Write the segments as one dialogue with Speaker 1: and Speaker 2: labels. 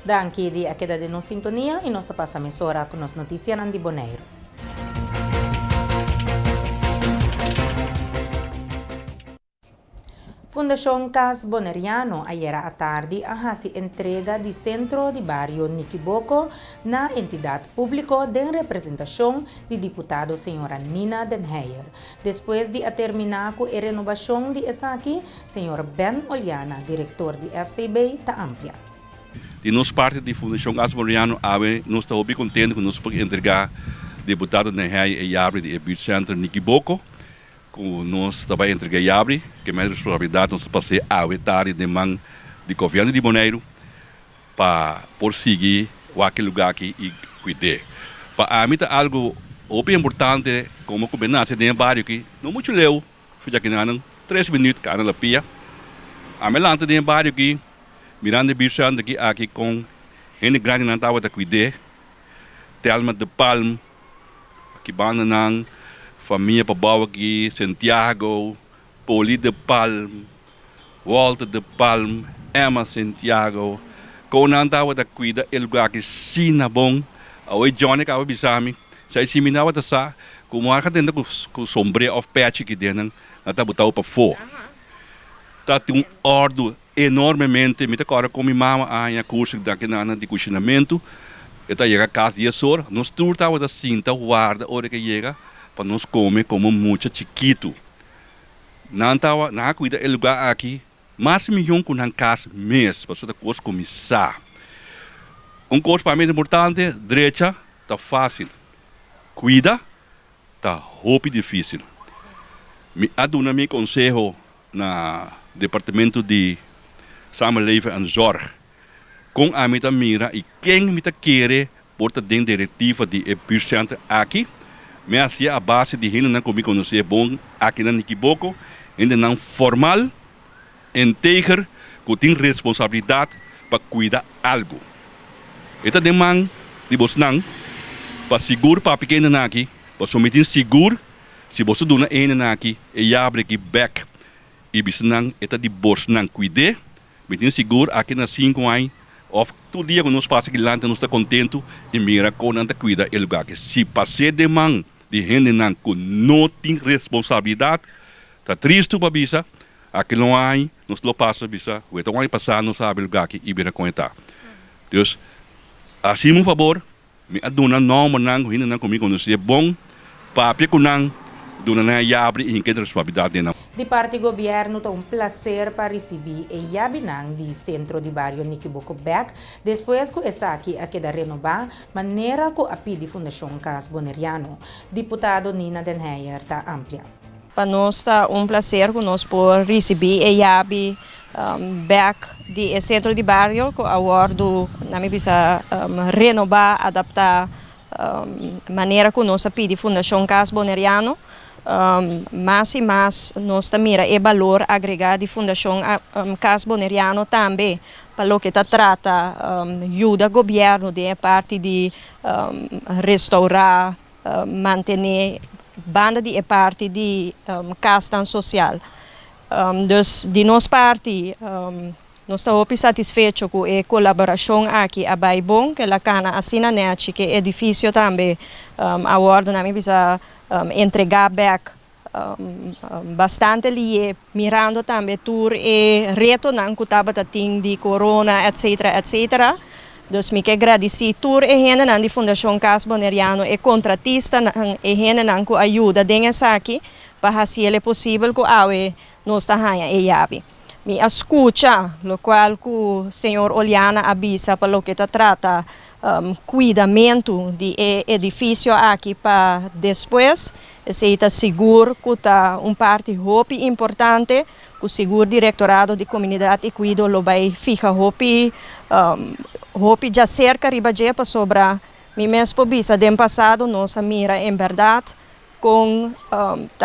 Speaker 1: Danke di a queda de nos sintonia e nos passa mesora com nos notícias Nandi Boneiro. Fundação Cas Boneriano ayer à tarde se entrega de centro de barrio Niquiboco na entidade pública de representação de deputado senhora Nina Den Heyer. Depois de terminar com a renovação de Esaki, senhor Ben Oliana, diretor de FCB, está amplia.
Speaker 2: De nossa parte de Fundação Cas Boneriano, nós estamos bem contentes que nós podemos entregar deputado Den Heyer e abre de centro Niquiboco. Nós também entregamos que mais responsabilidade nós passamos a etar de mão de governo de Boneiro para prosseguir aquele lugar que e cuidar. Para mim é algo bem importante como combinasse de bairro que não muito leu, fiz aqui não 3 minutos cá na pia. A melante de bairro que mirando de bichando aqui com ele grande não estava a cuidar. Telma de Palm que banda não família Pabau aqui, Santiago, Poli de Palm, Walter de Palm, Emma Santiago, com não estava a cuidar o lugar que sim na bom, o Johnny que estava bisami, se se minava da sa, como a cada com sombra of patch que dentro, não estava botado para fora. Tá tem ordem enormemente, me agora com minha mama a curso daqui na de cozinhamento, eu tá chega a casa e a sor, nós tudo tava da cinta guarda hora que chega para nós comer como muito chiquito. Não estava na cuida do lugar aqui, mas milhão com a casa mesmo, para a coisa começar. Coisa para mim importante, direita, está fácil. Cuida, está muito difícil. Me aduna meu conselho na departamento de samenleving en zorg. Com a minha mira e quem me quer porta dentro diretiva de buurtcentrum aqui. Mas a base de gente não comigo conhecer bom aqui na Niquiboco, ainda não formal, íntegro, que tem responsabilidade para cuidar algo. Esta demanda de você não, para seguro para pequeno aqui, para somente seguro, se você dona ainda aqui, e abre aqui back, e você não, esta de bolsa não cuidar, me seguro aqui na 5 anos, ou todo dia que nós passamos aqui lá, nós estamos contentes e mira com não cuida o lugar que se passar demanda de gente não tem responsabilidade, está triste para bisa, aqui não há, nós não passa bisa, o então vai passar, não sabe o lugar que ibera contar. Deus, assim por favor, me aduna não manang, ainda não comigo não se bom, papi kunang, dona na abre e que responsabilidade não.
Speaker 1: De parte do governo, é prazer para receber a Yabinang de centro de barrio Niquiboco Beck, depois que essa aqui a queda renovar, maneira que a pedi Fundação Cas Boneriano. Deputado Nina Den Heyer está amplia.
Speaker 3: Para nós está prazer que nós por receber a Yabi Beck de centro de barrio, que agora na minha bisa renovar, adaptar maneira que nós pedi Fundação Cas Boneriano. Mais e mais nós também o valor agregado de Fundação Cas Boneriano também, para o que trata ajuda governo de parte de restaurar, manter banda de parte de casa social. Dus de nossa parte nós estamos satisfeitos com a colaboração aqui a bom que a cana assina net que é edifício também agora na minha entregar back bastante ali mirando também tour e retornando com tabatim de corona etc etc. Dus me agradecer tour e gente na Fundação Cas Boneriano e contratista e gente na com ajuda dengue aqui para fazer possível que a nós tá e yabi. Me escuta, lo qual o senhor Oliana avisa para o que trata cuidamento de edifício aqui para depois, se está seguro que está parte hopi importante, que o seguro diretorado de comunidade e cuido lo vai fica hopi já cerca ribaje para sobrar. Me mesmo bisa do passado nossa mira em verdade com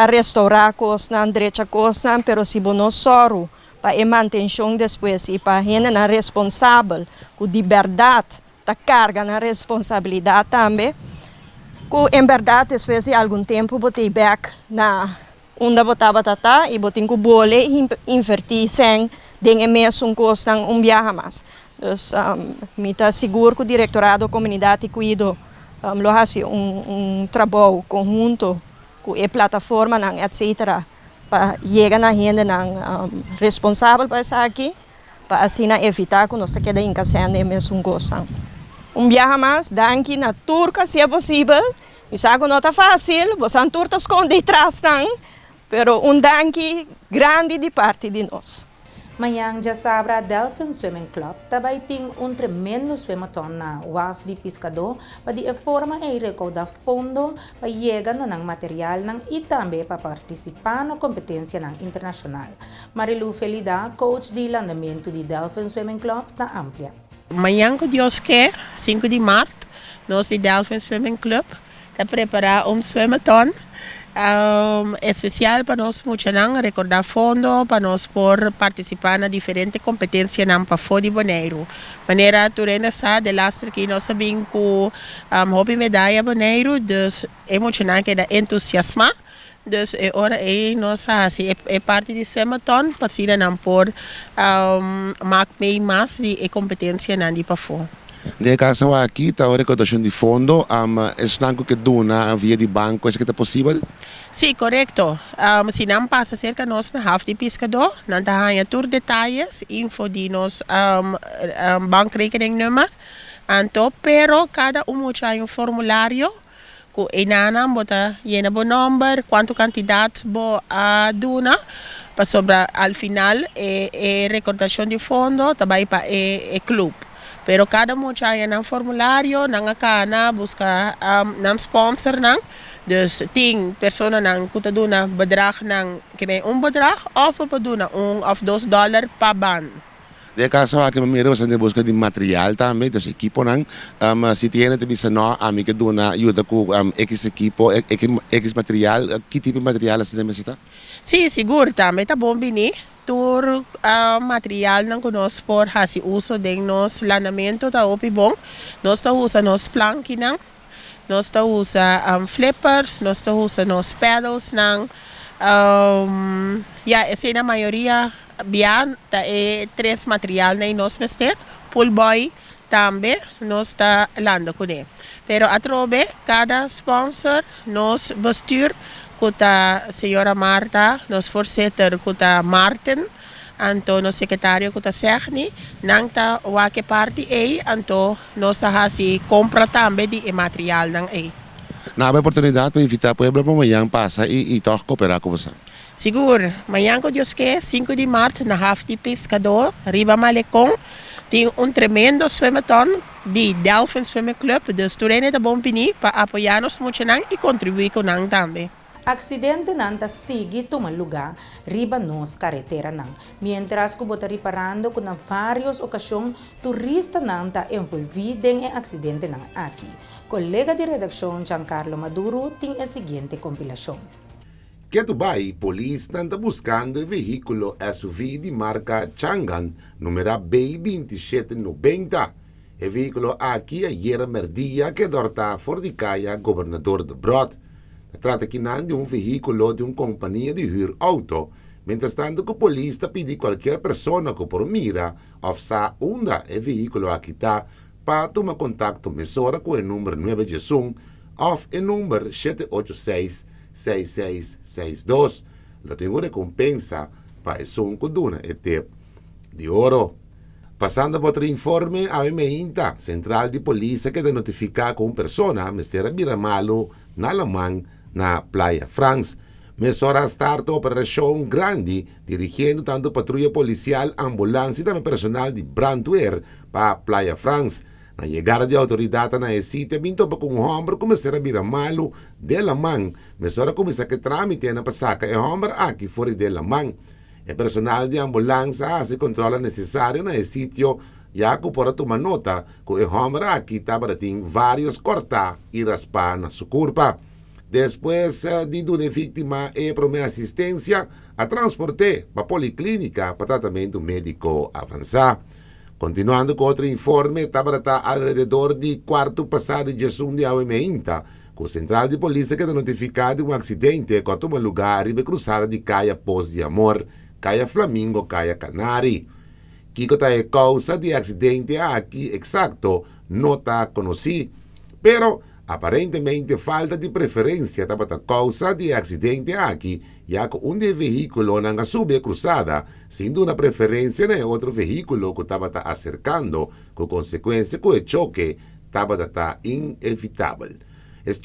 Speaker 3: restaurar costa direita costa, pero se bono soro para a manutenção depois e para a gente na responsável com de verdade da carga na responsabilidade também que em verdade depois de algum tempo botei back na onde botava tata e botei com bole invertir sem den mesmo costa viaja mais Dus me está seguro que o Diretorado da Comunidade Cuido lo hace trabalho conjunto com a plataforma, etc., para chegar na gente responsável para estar aqui, para assim evitar que nós quedamos em casa e mesmo gostam. Viaje mais, danke na turca, se é possível. Eu sei que não está fácil, você não está escondido atrás, mas danke grande de parte de nós.
Speaker 1: Mayang Jasabra Delphin Swimming Club também tem tremendo swimmathon na WAF de Pescador para de forma e recaudar fundo para chegar no material e também para participar na competência internacional. Marilu Felida, coach de lançamento de Delphin Swimming Club, está amplia.
Speaker 4: Amanhã, que Deus quer, 5 de março, nós de Delphin Swimming Club está preparando swimmathon. Especial para nós recordar fundo para nós por participar na diferentes competências para fora de Bonaire. Maneira turena sa de lastre que nós sabemos que hobby medalha Bonaire, dus emocional que da entusiasma. Dus ora nós é parte de swimmathon para se não por mak mee mais de competência na de para fora.
Speaker 5: Nel caso aqui, a recordação de fundo, é que dona via de banco, é que é possível?
Speaker 4: Sim, correto. Se não passa cerca de nós na half de pescador, não tem tour detalhes, info de nós bankrekening nummer, então, pero cada tem formulário, com enana bota llena bo number, quanto quantidade bo dona, para sobre al final recordação de fundo, também para club. Pero cada muchacha ng formulário, nangakana, busca ng sponsor ng, dus ting persona ng kutaduna bedrag ng, kaya bedrag, of paduna of $2 pa ban.
Speaker 5: De caso aqui, mamira, você busca de material também, dos equipo ng, se tiene também se não, ami que dona ajuda com X equipo, X material, que tipo de material você necessita?
Speaker 4: Sim, seguro também, tá bom bini. Tur material ng conosco por hasi uso de nos lanamento ta opi bom. Nós ta usa nos plank nang, nós ta usa flippers, nós ta usa nos pedals nang. Essa na maioria bian ta três material na nos mester, pull boy também nós ta lando com ele. Pero atrobe cada sponsor nos bestuur kuta senhora Marta, nos voorzitter kuta Martin, anto nos secretário kuta Segni, nangta wake party anto nos hasi compra também de material nang
Speaker 5: Na oportunidade para invitar o povo para amanhã passa e toch cooperar com você.
Speaker 4: Seguro, amanhã com Deus que 5 de março na half de pescador, Riba Malecon, tem tremendo swimmathon de Delphin Swimming Club, dus turene da bom pini para apoiar-nos muito e contribuir com nang também.
Speaker 1: Aksidente nanta sigue toma lugar riba nos carretera nang. Mientras que bota reparando com várias ocasiões turista nanta envolvido em acidente nang aqui. Colega de redação Giancarlo Maduro tem a seguinte compilação.
Speaker 5: Que Dubai, polícia está buscando veículo SUV de marca Changan, número B2790. O veículo aqui ayer merdia que dorta fora de caia governador de Brod. Trata aqui de veículo de companhia de huurauto. Mientras tanto, que a polícia pede qualquer pessoa que por mira ou sa onda o veículo aqui está para tomar contato mesora com o número 961 ou o número 786-6662. Lo tem uma recompensa para o que dona e tempo de ouro. Passando para outro informe, a MEINTA, Central de Polícia, que notifica com pessoa, Mr. Biramalo, na Alemã, na Playa France. Mesora starta operação grande, dirigindo tanto patrulha policial, ambulância e também personal de brandweer para Playa France. Na chegada de autoridade na sítio, vinto para com homem como será Biramalo de Alemã. Mesora começa que tramite na passaca e homem aqui fora de Alemã. O personal de ambulância se controla necessário no sítio, já que por tomar nota que o homem aqui estava tendo vários cortar e raspar na sua curva. Depois de uma vítima e primeira assistência, a transporte para a policlínica para tratamento médico avançado. Continuando com outro informe, estava alrededor de quarto passado de junho de AUMEINTA, com o Central de Polícia que notificado um acidente que tomou lugar e cruzada de Caia Pós de Amor, Caia Flamingo, Caia Canari. Kiko tayo causa de accidente aqui exacto no está conocido, pero aparentemente falta de preferência estava a causa de accidente aqui, já que veículo não sube cruzada, sendo uma preferência no outro veículo que estava acercando, com consequência que o choque estava inevitável. Esse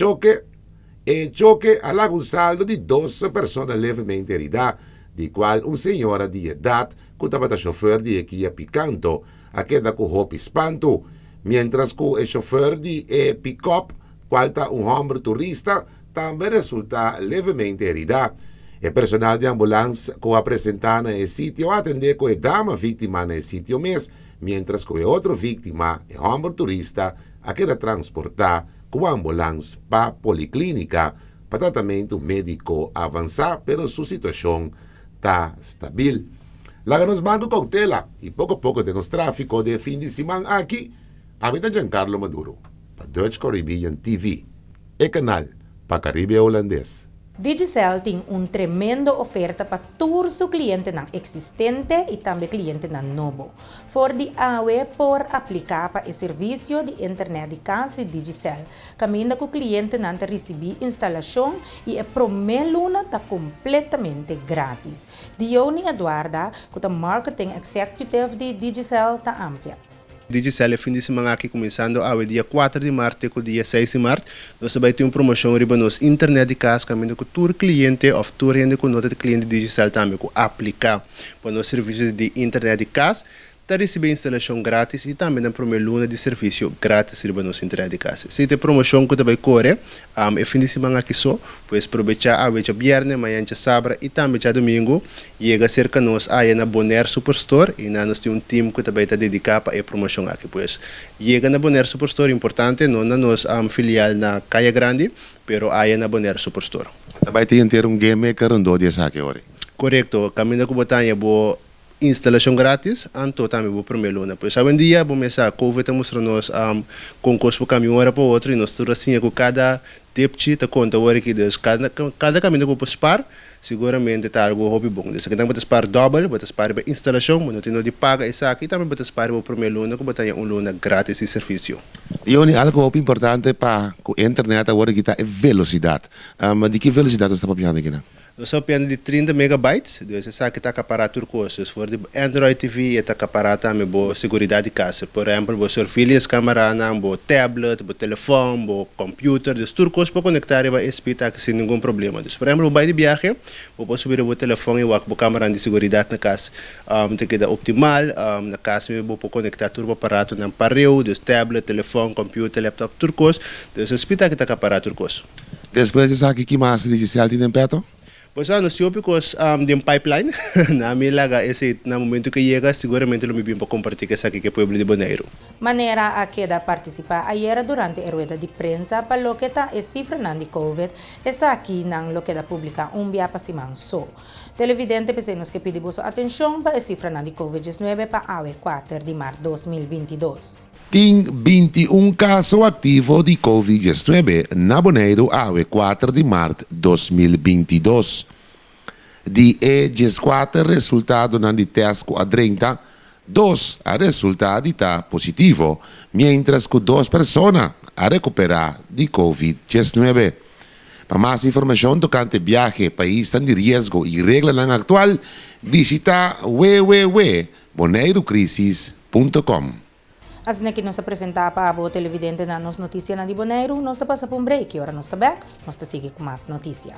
Speaker 5: choque alaga um saldo de 12 pessoas levemente heridas, de qual uma senhora de idade que estava chofer de Kia Picanto, a queda com roupa espanto, mientras que o chofer de pick-up, qual está homem turista, também resulta levemente herido. O personal de ambulância que apresentar no sítio atende com a dama vítima no sítio mesmo, mientras que a outra vítima, o homem turista, a queda transportar com a ambulância para a policlínica para tratamento médico avançado, pero sua situação está estável. Lá nos banco cautela e pouco a pouco temos tráfico de fim de semana aqui. A mim Giancarlo Maduro, para Dutch Caribbean TV, e canal para Caribe holandês.
Speaker 1: Digicel tem tremendo oferta para todos os clientes existentes e também clientes novo. For de AWE por aplicar para o serviço de internet de casa de Digicel. Caminha que o cliente não receber instalação e a primeira luna está completamente grátis. Dione Eduarda, que é Marketing Executive de Digicel, está ampla.
Speaker 6: Digicel é fim de semana aqui começando ao dia 4 de março e dia 6 de março. Nós vamos ter uma promoção riba nos internet de casa, caminho com todo cliente ou todo rende com nota de cliente Digicel também com aplicar para os serviços de internet de casa. Está recebendo instalação grátis e também na primeira luna de serviço grátis riba nos internet de casa. Se tem promoção que também corre, é fim de semana aqui só, pois aproveitar a vez viernes, amanhã sábado e também domingo, chega cerca nós aí na Bonaire Superstore e nós temos time que também está dedicado para a promoção aqui, pois chega na Bonaire Superstore importante, não na nós filial na Caia Grande, pero aí na Bonaire Superstore.
Speaker 5: Também tem ter game carando de saque ora.
Speaker 6: Correto, caminho com botanha bo instalação grátis, anto também vou primeiro luna. Pois hoje em dia, vamos começar a COVID mostrar-nos concurso para caminho hora para outro e nós tudo assim com cada depte ta conta hora que Deus cada caminho que posso par seguramente está algo hobby bom. Desse que não botas par double, botas par para instalação, mas não tem de paga isso aqui também botas par para primeiro luna que botar luna grátis de serviço.
Speaker 5: E algo hobby importante para a internet agora que está é velocidade. De que velocidade você está papando aqui?
Speaker 6: Nós estamos de 30 megabytes, dus essa que está caparado turcos. Se for de Android TV, está caparado também boa segurança de casa. Por exemplo, você surveillance câmera, boa tablet, boa telefone, boa computer, dus turcos para conectar e espita sem nenhum problema. Dus, por exemplo, vai de viagem, você subir o telefone e o câmera de segurança na casa, tem que dar optimal, na casa você conectar todo o aparato na parede, dus tablet, telefone, computer, laptop, turcos, dus espita que está caparado turcos.
Speaker 5: Depois de saque que mais Digicel tem perto?
Speaker 6: Pois nós temos de pipeline, na milaga esse no momento que chega seguramente não me bem para compartilhar isso aqui que é o povo de Bonaire.
Speaker 1: Maneira a queda participar ayer durante a rueda de prensa para lo que está a cifra de COVID, essa aqui não lo que da publica dia para semana só. Televidente pensamos que pedimos atenção para a cifra de COVID-19 para a 4 de março 2022.
Speaker 5: Tem 21 casos ativos de Covid-19 na Bonaire a 4 de março 2022. De 14 resultados de teste a 30, 2 a resultado está positivo, mientras que 2 pessoas a recuperar de Covid-19. Para mais informação tocante viaje, país de risco e regras atual, visita www.bonairocrisis.com.
Speaker 1: As que nos apresenta para a televidente na nossa notícia na de Bonaire, nós está passando por um break e agora nós está back, nós está seguindo com mais notícia.